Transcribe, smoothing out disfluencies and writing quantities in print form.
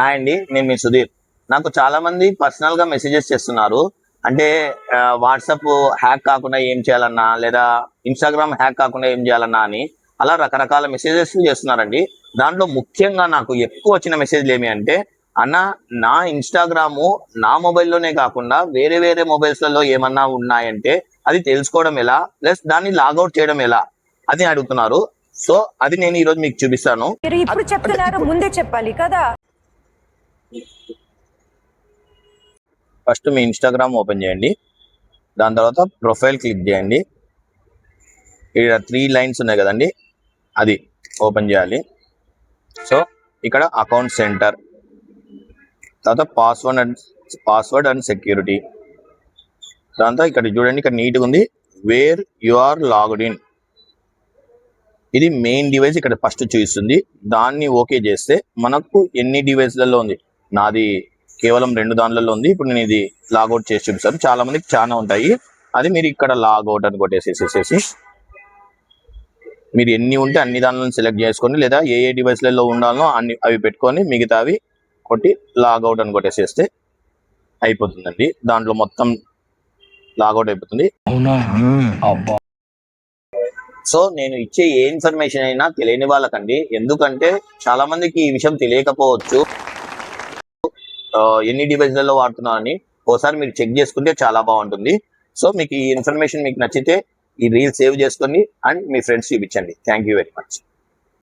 Hi అండి, నేను మీ సుధీర్. నాకు చాలా మంది పర్సనల్ గా మెసేజెస్ చేస్తున్నారు. అంటే వాట్సాప్ హ్యాక్ కాకుండా ఏం చేయాలన్నా, లేదా ఇన్స్టాగ్రామ్ హ్యాక్ కాకుండా ఏం చేయాలన్నా అని అలా రకరకాల మెసేజెస్ చేస్తున్నారండి. దాంట్లో ముఖ్యంగా నాకు ఎక్కువ వచ్చిన మెసేజ్లు ఏమి అంటే, అన్న నా ఇన్స్టాగ్రాము నా మొబైల్లోనే కాకుండా వేరే వేరే మొబైల్స్లలో ఏమన్నా ఉన్నాయంటే అది తెలుసుకోవడం ఎలా, ప్లస్ దాన్ని లాగౌట్ చేయడం ఎలా అని అడుగుతున్నారు. సో అది నేను ఈరోజు మీకు చూపిస్తాను. ఇప్పుడు చెప్తున్నారు, ముందే చెప్పాలి కదా. ఫస్ట్ మీ ఇన్స్టాగ్రామ్ ఓపెన్ చేయండి. దాని తర్వాత ప్రొఫైల్ క్లిక్ చేయండి. ఇక్కడ 3 లైన్స్ ఉన్నాయి కదండి, అది ఓపెన్ చేయాలి. సో ఇక్కడ అకౌంట్ సెంటర్, తర్వాత పాస్వర్డ్ అండ్ సెక్యూరిటీ. దాంతో ఇక్కడ చూడండి, ఇక్కడ నీట్గా ఉంది where you are logged in. ఇది మెయిన్ డివైస్ ఇక్కడ ఫస్ట్ చూపిస్తుంది. దాన్ని ఓకే చేస్తే మనకు ఎన్ని డివైస్లలో ఉంది, నాది కేవలం 2 దానిలలో ఉంది. ఇప్పుడు నేను ఇది లాగౌట్ చేసి చూపిస్తాను. చాలా మందికి చాలా ఉంటాయి. అది మీరు ఇక్కడ లాగౌట్ అని కొట్టేసేసేసి మీరు ఎన్ని ఉంటే అన్ని దానిలను సెలెక్ట్ చేసుకోండి, లేదా ఏ డివైస్లలో ఉండాలో అవి పెట్టుకొని మిగతావి కొట్టి లాగౌట్ అని కొట్టేసేస్తే అయిపోతుందండి. దాంట్లో మొత్తం లాగౌట్ అయిపోతుంది. సో నేను ఇచ్చే ఏ ఇన్ఫర్మేషన్ అయినా తెలియని వాళ్ళకండి, ఎందుకంటే చాలా మందికి ఈ విషయం తెలియకపోవచ్చు. ఎన్ని డివైస్లలో వాడుతున్నారని ఒకసారి మీరు చెక్ చేసుకుంటే చాలా బాగుంటుంది. సో మీకు ఈ ఇన్ఫర్మేషన్ మీకు నచ్చితే ఈ రీల్ సేవ్ చేసుకొని అండ్ మీ ఫ్రెండ్స్ చూపించండి. Thank you very much.